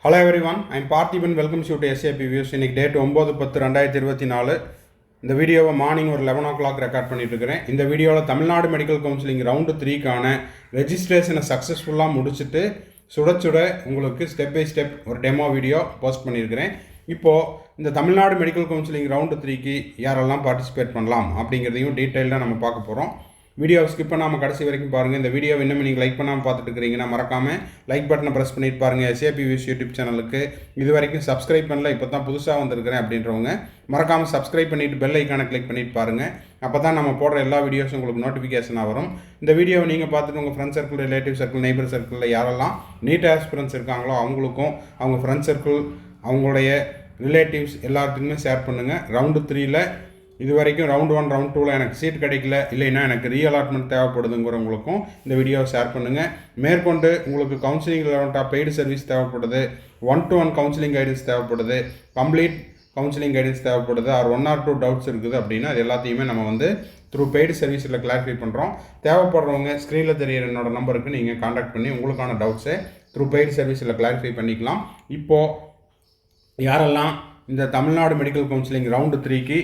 Hello everyone, I am Parthiban. Welcome you to SAP Views. இன்னைக்கு date 9/10/2024. இந்த வீடியோவை morning ஒரு 11 o'clock ரெக்கார்ட் பண்ணிட்டு இருக்கிறேன். இந்த வீடியோவில் தமிழ்நாடு மெடிக்கல் கவுன்சிலிங் ரவுண்டு 3க்கான ரெஜிஸ்ட்ரேஷனை சக்ஸஸ்ஃபுல்லாக முடிச்சுட்டு சுட உங்களுக்கு ஸ்டெப் பை ஸ்டெப் ஒரு டெமோ வீடியோ போஸ்ட் பண்ணியிருக்கிறேன். இப்போது இந்த தமிழ்நாடு மெடிக்கல் கவுன்சிலிங் ரவுண்டு 3க்கு யாரெல்லாம் பார்ட்டிசிபேட் பண்ணலாம் அப்படிங்கிறதையும் டீட்டெயிலாக நம்ம பார்க்க போகிறோம். வீடியோவை ஸ்கிப் பண்ணாமல் கடைசி வரைக்கும் பாருங்கள். இந்த வீடியோ இன்னும் நீங்கள் லைக் பண்ணாமல் பார்த்துட்டு இருக்கிறீங்கன்னா மறக்காமல் லைக் பட்டனை ப்ரெஸ் பண்ணிட்டு பாருங்கள். SAP Views யூடியூப் சேனலுக்கு இது வரைக்கும் சப்ஸ்கிரைப் பண்ணல, இப்போ தான் புதுசாக வந்திருக்கிறேன் அப்படின்றவங்க மறக்காமல் சப்ஸ்கிரைப் பண்ணிவிட்டு பெல் ஐக்கானை கிளிக் பண்ணிட்டு பாருங்கள். அப்போ தான் நம்ம போடுற எல்லா வீடியோஸும் உங்களுக்கு நோட்டிஃபிகேஷனாக வரும். இந்த வீடியோவை நீங்கள் பார்த்துட்டு உங்கள் friend circle, relative circle, neighbour சர்க்கிளில் யாரெல்லாம் நீட் ஆஸ்பிரன்ஸ் இருக்காங்களோ அவங்களுக்கும், அவங்க ஃப்ரெண்ட் சர்க்கிள், அவங்களுடைய ரிலேட்டிவ்ஸ் எல்லாத்துக்குமே ஷேர் பண்ணுங்கள். ரவுண்டு 3ல் இது வரைக்கும் ரவுண்ட் 1 ரவுண்ட் 2ல் எனக்கு சீட் கிடைக்கல, இல்லைன்னா எனக்கு ரீஅலாட்மெண்ட் தேவைப்படுதுங்கிறவங்களுக்கும் இந்த வீடியோவை ஷேர் பண்ணுங்கள். மேற்கொண்டு உங்களுக்கு கவுன்சிலிங் ரிலவெண்ட்டாக பெய்டு சர்வீஸ் தேவைப்படுது, 1-to-1 கவுன்சிலிங் கைடன்ஸ் தேவைப்படுது, கம்ப்ளீட் கவுன்சிலிங் கைடன்ஸ் தேவைப்படுது, ஆர் 1 or 2 டவுட்ஸ் இருக்குது அப்படின்னா அது எல்லாத்தையுமே நம்ம வந்து த்ரூ பெய்டு சர்வீஸில் கிளாரிஃபை பண்ணுறோம். தேவைப்படுறவங்க ஸ்க்ரீனில் தெரியிற என்னோட நம்பருக்கு நீங்கள் காண்டாக்ட் பண்ணி உங்களுக்கான டவுட்ஸை த்ரூ பெய்டு சர்வீஸில் கிளாரிஃபை பண்ணிக்கலாம். இப்போது யாரெல்லாம் இந்த தமிழ்நாடு மெடிக்கல் கவுன்சிலிங் ரவுண்டு 3க்கு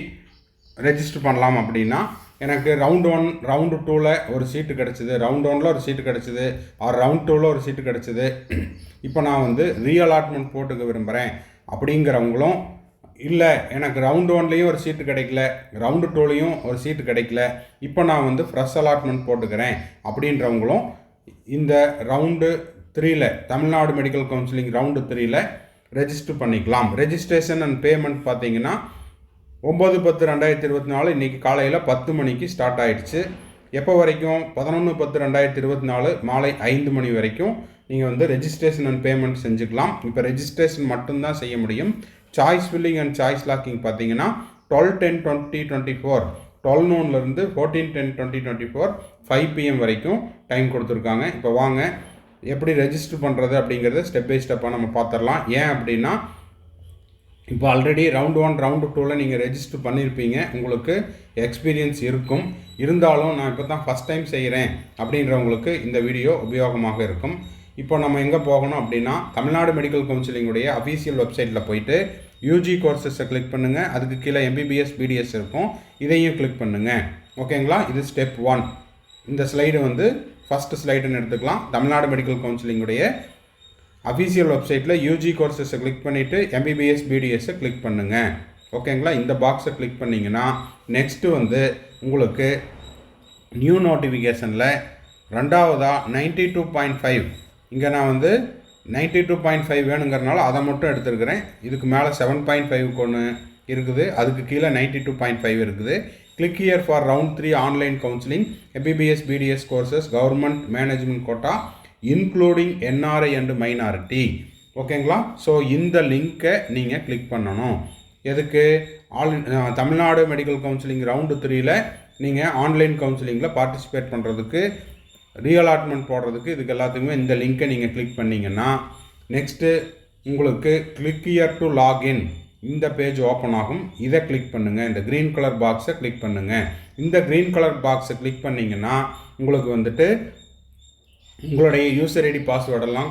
ரெஜிஸ்டர் பண்ணலாம் அப்படின்னா, எனக்கு ரவுண்ட் 1 ரவுண்டு 2ல் ஒரு சீட்டு கிடச்சிது, ரவுண்ட் 1ல் ஒரு சீட்டு கிடச்சிது, ஆர் ரவுண்ட் 2ல் ஒரு சீட்டு கிடச்சிது, இப்போ நான் வந்து ரீஅலாட்மெண்ட் போட்டுக்க விரும்புகிறேன் அப்படிங்கிறவங்களும், இல்லை எனக்கு ரவுண்டு 1லேயும் ஒரு சீட்டு கிடைக்கல, ரவுண்டு 2லேயும் ஒரு சீட்டு கிடைக்கல, இப்போ நான் வந்து ஃப்ரெஷ் அலாட்மெண்ட் போட்டுக்கிறேன் அப்படின்றவங்களும் இந்த ரவுண்டு 3ல் தமிழ்நாடு மெடிக்கல் கவுன்சிலிங் ரவுண்டு 3ல் ரெஜிஸ்டர் பண்ணிக்கலாம். ரெஜிஸ்ட்ரேஷன் அண்ட் பேமெண்ட் பார்த்தீங்கன்னா 9/10/2024 இன்றைக்கி காலையில் 10 மணிக்கு ஸ்டார்ட் ஆகிடுச்சு. எப்போ வரைக்கும்? 11/10/2024 மாலை 5 மணி வரைக்கும் நீங்கள் வந்து ரெஜிஸ்ட்ரேஷன் அண்ட் பேமெண்ட் செஞ்சுக்கலாம். இப்போ ரெஜிஸ்ட்ரேஷன் மட்டும்தான் செய்ய முடியும். Choice filling and choice locking பார்த்தீங்கன்னா 12/10/2024 12 noonலேருந்து 14/10/2024 5 PM வரைக்கும் டைம் கொடுத்துருக்காங்க. இப்போ வாங்க எப்படி ரெஜிஸ்டர் பண்ணுறது அப்படிங்கிறத ஸ்டெப் பை ஸ்டெப்பாக நம்ம பார்த்துடலாம். ஏன் அப்படின்னா, இப்போ ஆல்ரெடி ரவுண்ட் 1 ரவுண்டு 2ல் நீங்கள் ரெஜிஸ்டர் பண்ணியிருப்பீங்க, உங்களுக்கு எக்ஸ்பீரியன்ஸ் இருக்கும். இருந்தாலும் நான் இப்போ தான் ஃபஸ்ட் டைம் செய்கிறேன் அப்படின்றவங்களுக்கு இந்த வீடியோ உபயோகமாக இருக்கும். இப்போ நம்ம எங்கே போகணும் அப்படின்னா, தமிழ்நாடு மெடிக்கல் கவுன்சிலிங்குடைய அஃபீஷியல் வெப்சைட்டில் போயிட்டு யூஜி கோர்சஸை கிளிக் பண்ணுங்கள். அதுக்கு கீழே MBBS BDS இருக்கும், இதையும் கிளிக் பண்ணுங்கள். ஓகேங்களா? இது ஸ்டெப் 1. இந்த ஸ்லைடு வந்து ஃபஸ்ட்டு ஸ்லைடுன்னு எடுத்துக்கலாம். தமிழ்நாடு மெடிக்கல் கவுன்சிலிங்குடைய அஃபீஷியல் வெப்சைட்டில் யூஜி கோர்சஸை கிளிக் பண்ணிவிட்டு MBBS BDSஐ கிளிக் பண்ணுங்கள். ஓகேங்களா? இந்த பாக்ஸை கிளிக் பண்ணிங்கன்னா நெக்ஸ்ட்டு வந்து உங்களுக்கு நியூ நோட்டிஃபிகேஷனில் ரெண்டாவதாக 92.5, இங்கே நான் வந்து 92.5 வேணுங்கிறனால அதை மட்டும் எடுத்துருக்கிறேன். இதுக்கு மேலே 7.5க்கு ஒன்று இருக்குது, அதுக்கு கீழே 92.5 இருக்குது. Click here for round 3 online counselling MBBS BDS courses government management quota including NRI and minority. ஓகேங்களா? ஸோ இந்த லிங்க்கை நீங்கள் கிளிக் பண்ணணும். எதுக்கு? தமிழ்நாடு மெடிக்கல் கவுன்சிலிங் ரவுண்டு 3ல் நீங்கள் ஆன்லைன் கவுன்சிலிங்கில் பார்ட்டிசிபேட் பண்ணுறதுக்கு, ரீஅலாட்மெண்ட் போடுறதுக்கு, இதுக்கு எல்லாத்துக்குமே இந்த லிங்க்கை நீங்கள் கிளிக் பண்ணிங்கன்னா நெக்ஸ்ட்டு உங்களுக்கு கிளிக் ஹியர் டு லாகின் இந்த பேஜ் ஓப்பன் ஆகும். இதை கிளிக் பண்ணுங்கள். இந்த க்ரீன் கலர் பாக்ஸை கிளிக் பண்ணுங்கள். இந்த க்ரீன் கலர் பாக்ஸை கிளிக் பண்ணிங்கன்னா உங்களுக்கு வந்துட்டு உங்களுடைய யூசர் ஐடி பாஸ்வேர்டெல்லாம்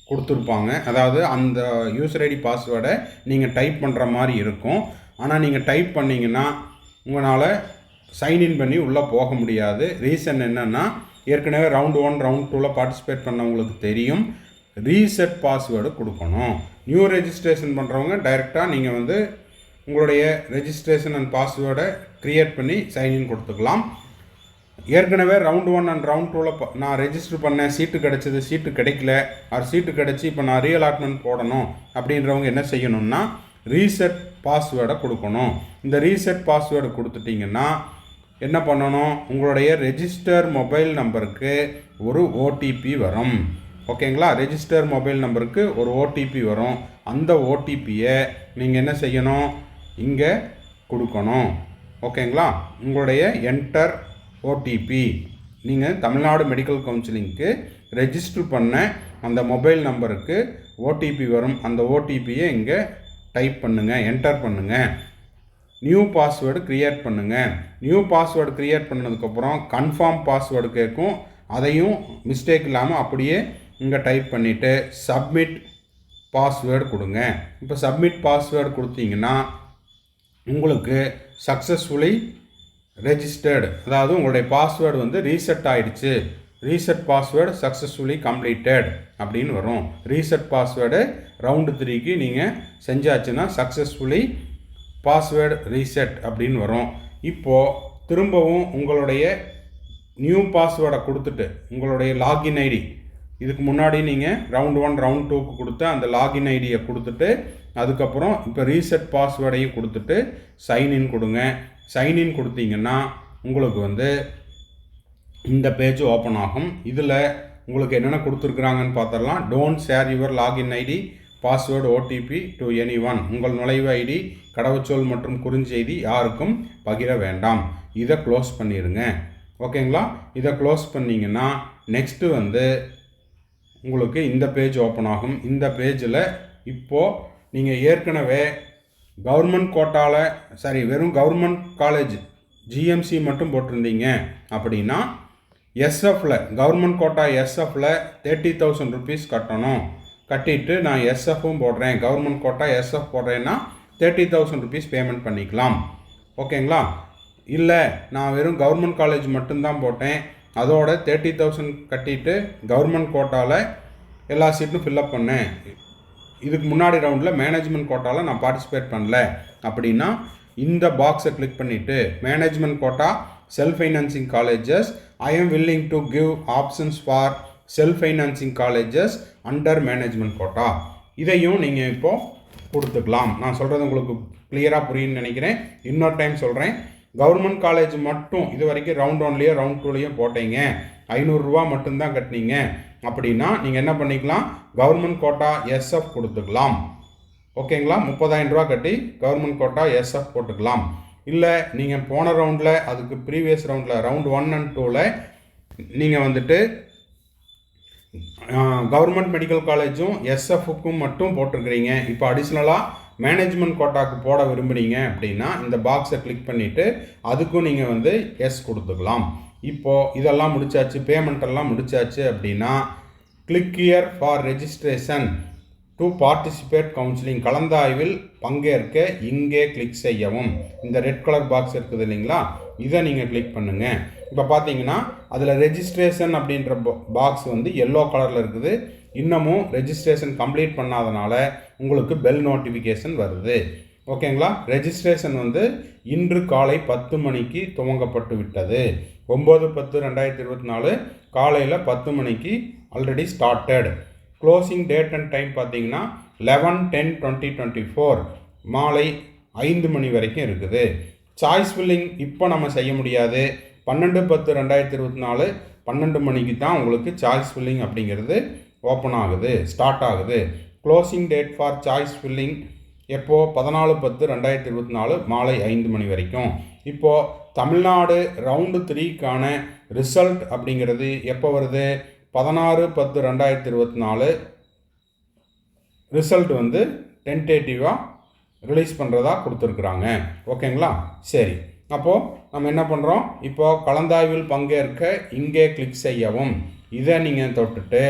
கொடுத்துருப்பாங்க. அதாவது அந்த யூசர் ஐடி பாஸ்வேர்டை நீங்கள் டைப் பண்ணுற மாதிரி இருக்கும். ஆனால் நீங்கள் டைப் பண்ணிங்கன்னா உங்களால் சைன்இன் பண்ணி உள்ளே போக முடியாது. ரீசன் என்னென்னா, ஏற்கனவே ரவுண்ட் 1 ரவுண்ட் 2ல் பார்ட்டிசிபேட் பண்ணவங்களுக்கு தெரியும், ரீசெட் பாஸ்வேர்டு கொடுக்கணும். நியூ ரெஜிஸ்ட்ரேஷன் பண்ணுறவங்க டைரெக்டாக நீங்கள் வந்து உங்களுடைய ரெஜிஸ்ட்ரேஷன் அண்ட் பாஸ்வேர்டை க்ரியேட் பண்ணி சைன்இன் கொடுத்துக்கலாம். ஏற்கனவே ரவுண்ட் 1 அண்ட் ரவுண்ட் 2ல் நான் ரெஜிஸ்டர் பண்ணேன், சீட்டு கிடச்சிது, சீட்டு கிடைக்கல, அது சீட்டு கிடச்சி இப்போ நான் ரீஅலாட்மெண்ட் போடணும் அப்படின்றவங்க என்ன செய்யணும்னா ரீசெட் பாஸ்வேர்டை கொடுக்கணும். இந்த ரீசெட் பாஸ்வேர்டு கொடுத்துட்டிங்கன்னா என்ன பண்ணணும்? உங்களுடைய ரெஜிஸ்டர் மொபைல் நம்பருக்கு ஒரு OTP வரும். ஓகேங்களா? ரெஜிஸ்டர் மொபைல் நம்பருக்கு ஒரு OTP வரும். அந்த OTPயை நீங்கள் என்ன செய்யணும்? இங்கே கொடுக்கணும். ஓகேங்களா? உங்களுடைய என்டர் OTP, நீங்கள் தமிழ்நாடு மெடிக்கல் கவுன்சிலிங்க்கு ரெஜிஸ்டர் பண்ண அந்த மொபைல் நம்பருக்கு OTP வரும். அந்த OTPயை இங்கே டைப் பண்ணுங்கள், என்டர் பண்ணுங்கள். நியூ பாஸ்வேர்டு க்ரியேட் பண்ணுங்கள். நியூ பாஸ்வேர்டு க்ரியேட் பண்ணதுக்கப்புறம் கன்ஃபார்ம் பாஸ்வேர்டு கேட்கும், அதையும் மிஸ்டேக் இல்லாமல் அப்படியே இங்கே டைப் பண்ணிவிட்டு சப்மிட் பாஸ்வேர்டு கொடுங்க. இப்போ சப்மிட் பாஸ்வேர்டு கொடுத்தீங்கன்னா உங்களுக்கு சக்ஸஸ்ஃபுல்லி ரெஜிஸ்டர்டு, அதாவது உங்களுடைய பாஸ்வேர்டு வந்து ரீசெட் ஆகிடுச்சு, ரீசெட் பாஸ்வேர்டு சக்ஸஸ்ஃபுல்லி கம்ப்ளீட்டட் அப்படின்னு வரும். ரீசெட் பாஸ்வேர்டு ரவுண்டு 3க்கு நீங்கள் செஞ்சாச்சுன்னா சக்ஸஸ்ஃபுல்லி பாஸ்வேர்டு ரீசெட் அப்படின்னு வரும். இப்போது திரும்பவும் உங்களுடைய நியூ பாஸ்வேர்டை கொடுத்துட்டு உங்களுடைய லாகின் ஐடி, இதுக்கு முன்னாடி நீங்கள் ரவுண்ட் 1 ரவுண்ட் 2க்கு கொடுத்த அந்த லாகின் ஐடியை கொடுத்துட்டு அதுக்கப்புறம் இப்போ ரீசெட் பாஸ்வேர்டையும் கொடுத்துட்டு சைன்இன் கொடுங்க. சைன்இன் கொடுத்தீங்கன்னா உங்களுக்கு வந்து இந்த பேஜ் ஓப்பன் ஆகும். இதில் உங்களுக்கு என்னென்ன கொடுத்துருக்குறாங்கன்னு பார்த்துடலாம். Don't share your login ID password OTP to anyone. உங்கள் நுழைவு ஐடி கடவுச்சொல் மற்றும் குறுஞ்செய்தி யாருக்கும் பகிர வேண்டாம். இதை க்ளோஸ் பண்ணிடுங்க. ஓகேங்களா? இதை க்ளோஸ் பண்ணிங்கன்னா நெக்ஸ்ட்டு வந்து உங்களுக்கு இந்த பேஜ் ஓப்பன் ஆகும். இந்த பேஜில் இப்போது நீங்கள் ஏற்கனவே கவர்மெண்ட் கோட்டாவில் வெறும் கவர்மெண்ட் காலேஜ் ஜிஎம்சி மட்டும் போட்டிருந்தீங்க அப்படின்னா எஸ்எஃப்பில் கவர்மெண்ட் கோட்டா எஸ்எஃப்பில் 30,000 rupees கட்டணும். கட்டிட்டு நான் எஸ்எஃப்பும் போடுறேன், கவர்மெண்ட் கோட்டா எஸ்எஃப் போடுறேன்னா 30,000 rupees பேமெண்ட் பண்ணிக்கலாம். ஓகேங்களா? இல்லை நான் வெறும் கவர்மெண்ட் காலேஜ் மட்டும்தான் போட்டேன், அதோட 30,000 கட்டிட்டு கவர்மெண்ட் கோட்டாவில் எல்லா சீட்டும் ஃபில்லப் பண்ணேன், இதுக்கு முன்னாடி ரவுண்டில் மேனேஜ்மெண்ட் கோட்டாவில் நான் பார்ட்டிசிபேட் பண்ணல அப்படின்னா இந்த பாக்ஸை கிளிக் பண்ணிவிட்டு management quota self financing colleges I am willing to give options for self financing colleges under management quota, இதையும் நீங்கள் இப்போது கொடுத்துக்கலாம். நான் சொல்கிறது உங்களுக்கு கிளியராக புரியுன்னு நினைக்கிறேன். இன்னொரு டைம் சொல்கிறேன். கவர்மெண்ட் காலேஜ் மட்டும் இது வரைக்கும் ரவுண்ட் 1லேயோ ரவுண்ட் 2லேயோ போட்டீங்க, 500 ரூபா மட்டும்தான் கட்டினீங்க அப்படின்னா நீங்கள் என்ன பண்ணிக்கலாம், கவர்மெண்ட் கோட்டா எஸ்எஃப் கொடுத்துக்கலாம். ஓகேங்களா? 30,000 ரூபா கட்டி கவர்மெண்ட் கோட்டா எஸ்எஃப் போட்டுக்கலாம். இல்லை நீங்கள் போன ரவுண்டில் அதுக்கு ப்ரீவியஸ் ரவுண்டில் ரவுண்ட் 1 and 2ல் நீங்கள் வந்துட்டு கவர்மெண்ட் மெடிக்கல் காலேஜும் எஸ்எஃப்க்கும் மட்டும் போட்டிருக்கிறீங்க, இப்போ அடிஷ்னலாக மேனேஜ்மெண்ட் கோட்டாக்கு போட விரும்புகிறீங்க அப்படின்னா இந்த பாக்ஸை கிளிக் பண்ணிவிட்டு அதுக்கும் நீங்கள் வந்து எஸ் கொடுத்துக்கலாம். இப்போது இதெல்லாம் முடிச்சாச்சு, பேமெண்ட் எல்லாம் முடிச்சாச்சு அப்படின்னா click here for registration to participate counselling, கலந்தாய்வில் பங்கேற்க இங்கே கிளிக் செய்யவும். இந்த ரெட் கலர் பாக்ஸ் இருக்குது இல்லைங்களா, இதை நீங்கள் கிளிக் பண்ணுங்கள். இப்போ பார்த்தீங்கன்னா அதில் ரெஜிஸ்ட்ரேஷன் அப்படின்ற பாக்ஸ் வந்து எல்லோ கலரில் இருக்குது. இன்னமும் ரெஜிஸ்ட்ரேஷன் கம்ப்ளீட் பண்ணாதனால உங்களுக்கு பெல் நோட்டிஃபிகேஷன் வருது. ஓகேங்களா? ரெஜிஸ்ட்ரேஷன் வந்து இன்று காலை 10 மணிக்கு துவங்கப்பட்டு விட்டது. 9/10/2024 காலையில் 10 மணிக்கு already started. Closing date and time பார்த்தீங்கன்னா 11/10/2024 மாலை 5 மணி வரைக்கும் இருக்குது. சாய்ஸ் ஃபில்லிங் இப்போ நம்ம செய்ய முடியாது. 12/10/2024 12 மணிக்கு தான் உங்களுக்கு சாய்ஸ் ஃபில்லிங் அப்படிங்கிறது ஓப்பன் ஆகுது, ஸ்டார்ட் ஆகுது. Closing date for choice filling எப்போது 14/10/2024 மாலை 5 மணி வரைக்கும். இப்போது தமிழ்நாடு ரவுண்டு 3க்கான ரிசல்ட் அப்படிங்கிறது எப்போ வருது, 16/10/2024 ரிசல்ட் வந்து டென்டேட்டிவாக ரிலீஸ் பண்ணுறதா கொடுத்துருக்குறாங்க. ஓகேங்களா? சரி, அப்போது நம்ம என்ன பண்ணுறோம், இப்போது கலந்தாய்வில் பங்கேற்க இங்கே கிளிக் செய்யவும், இதை நீங்கள் தொட்டுட்டு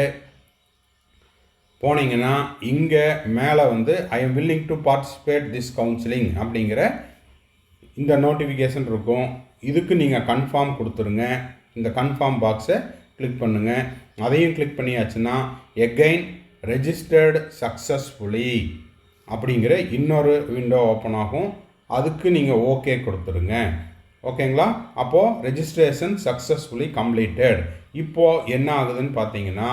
போனீங்கன்னா இங்கே மேலே வந்து ஐ am willing to participate this counselling அப்படிங்கிற இந்த நோட்டிஃபிகேஷன் இருக்கும். இதுக்கு நீங்கள் கன்ஃபார்ம் கொடுத்துருங்க. இந்த கன்ஃபார்ம் பாக்ஸை கிளிக் பண்ணுங்கள். அதையும் கிளிக் பண்ணியாச்சுன்னா எகைன் ரெஜிஸ்டர்டு சக்ஸஸ்ஃபுல்லி அப்படிங்கிற இன்னொரு விண்டோ ஓப்பன் ஆகும். அதுக்கு நீங்கள் ஓகே கொடுத்துருங்க. ஓகேங்களா? அப்போது ரெஜிஸ்ட்ரேஷன் சக்ஸஸ்ஃபுல்லி கம்ப்ளீட்டட். இப்போது என்ன ஆகுதுன்னு பார்த்தீங்கன்னா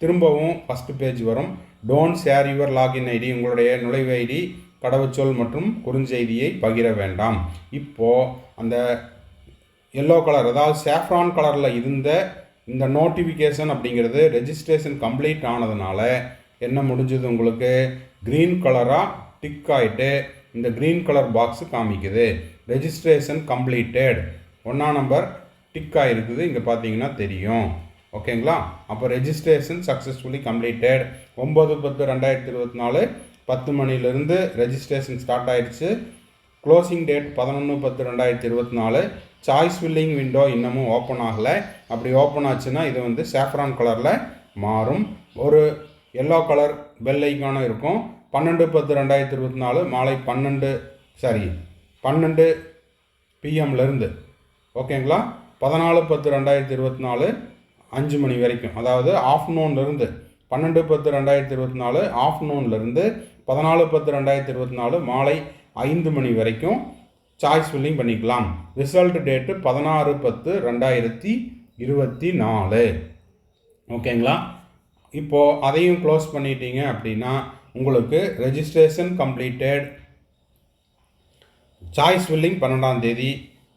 திரும்பவும் ஃபஸ்ட்டு பேஜ் வரும். Don't share your login ID, உங்களுடைய நுழைவு ஐடி கடவுச்சொல் மற்றும் குறுஞ்செய்தியை பகிர வேண்டாம். இப்போது அந்த எல்லோ கலர், அதாவது சேஃப்ரான் கலரில் இருந்த இந்த நோட்டிஃபிகேஷன் அப்படிங்கிறது ரெஜிஸ்ட்ரேஷன் கம்ப்ளீட் ஆனதுனால என்ன முடிஞ்சது, உங்களுக்கு க்ரீன் கலராக டிக் ஆகிட்டு இந்த க்ரீன் கலர் பாக்ஸு காமிக்குது. ரெஜிஸ்ட்ரேஷன் கம்ப்ளீட்டட் 1ஆம் நம்பர் டிக் ஆகிருக்குது, இங்கே பார்த்தீங்கன்னா தெரியும். ஓகேங்களா? அப்போ ரெஜிஸ்ட்ரேஷன் சக்ஸஸ்ஃபுல்லி கம்ப்ளீட்டட். 9/10/2024 10 மணிலேருந்து ரெஜிஸ்ட்ரேஷன் ஸ்டார்ட் ஆகிடுச்சு. Closing date 11/10/2024. Choice filling window இன்னமும் ஓப்பன் ஆகலை. அப்படி ஓப்பன் ஆச்சுன்னா இது வந்து சேஃப்ரான் கலரில் மாறும். ஒரு எல்லோ கலர் பெல் ஐக்கானும் இருக்கும். 12/10/2024 மாலை 12 பிஎம்லேருந்து ஓகேங்களா 14/10/2024 5 மணி வரைக்கும், அதாவது ஆஃப்டர்நூன்லேருந்து 12/10/2024 ஆஃப்டர்நூன்லேருந்து 14/10/2024 மாலை 5 மணி வரைக்கும் சாய்ஸ் ஃபில்லிங் பண்ணிக்கலாம். ரிசல்ட் டேட்டு 16/10/2024 ஓகேங்களா. இப்போது அதையும் க்ளோஸ் பண்ணிட்டீங்க அப்படின்னா உங்களுக்கு ரெஜிஸ்ட்ரேஷன் கம்ப்ளீட்டட், சாய்ஸ் ஃபில்லிங் 12ஆம் தேதி,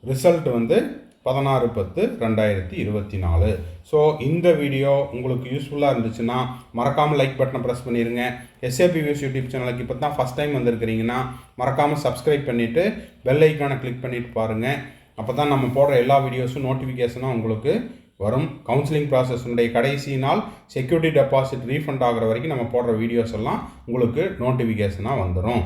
ரிசல்ட் வந்து 16/10/2024. ஸோ இந்த வீடியோ உங்களுக்கு யூஸ்ஃபுல்லாக இருந்துச்சுன்னா மறக்காமல் லைக் பட்டனை ப்ரெஸ் பண்ணிடுங்க. எஸ்ஏபி வியூஸ் யூடியூப் சேனலுக்கு இப்போ தான் ஃபஸ்ட் டைம் வந்திருக்கிறீங்கன்னா மறக்காமல் சப்ஸ்கிரைப் பண்ணிவிட்டு பெல் ஐக்கானை கிளிக் பண்ணிவிட்டு பாருங்கள். அப்போ தான் நம்ம போடுற எல்லா வீடியோஸும் நோட்டிஃபிகேஷனாக உங்களுக்கு வரும். கவுன்சிலிங் ப்ராசஸினுடைய கடைசி நாள் செக்யூரிட்டி டெபாசிட் ரீஃபண்ட் ஆகிற வரைக்கும் நம்ம போடுற வீடியோஸ் எல்லாம் உங்களுக்கு நோட்டிஃபிகேஷனாக வந்துடும்.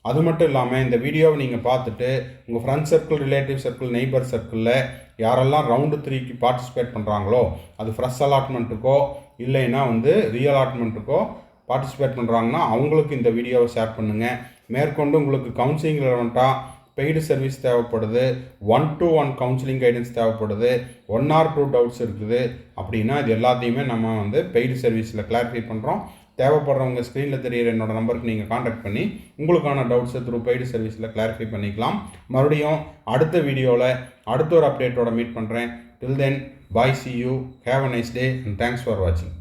அது மட்டும் இல்லாமல் இந்த வீடியோவை நீங்கள் பார்த்துட்டு உங்கள் friends circle, relative circle, neighbour சர்க்கிளில் யாரெல்லாம் ரவுண்டு 3க்கு பார்ட்டிசிபேட் பண்ணுறாங்களோ, அது ஃப்ரெஷ் அலாட்மெண்ட்டுக்கோ இல்லைன்னா வந்து ரீஅலாட்மெண்ட்டுக்கோ பார்ட்டிசிபேட் பண்ணுறாங்கன்னா அவங்களுக்கு இந்த வீடியோவை ஷேர் பண்ணுங்கள். மேற்கொண்டு உங்களுக்கு கவுன்சிலிங் ரெலவெண்ட்டாக பெய்டு சர்வீஸ் தேவைப்படுது, 1-to-1 கவுன்சிலிங் கைடன்ஸ் தேவைப்படுது, 1 or 2 டவுட்ஸ் இருக்குது அப்படின்னா இது எல்லாத்தையுமே நம்ம வந்து பெய்டு சர்வீஸில் கிளாரிஃபை பண்ணுறோம். தேவைப்படுறவங்க ஸ்க்ரீனில் தெரியிற என்னோடய நம்பருக்கு நீங்கள் காண்டாக்ட் பண்ணி உங்களுக்கான டவுட்ஸை த்ரூ பெய்டு சர்வீஸில் கிளாரிஃபை பண்ணிக்கலாம். மறுபடியும் அடுத்த வீடியோவில் அடுத்த ஒரு அப்டேட்டோட மீட் பண்ணுறேன். டில் தென் பாய், see you, have a nice day and thanks for watching.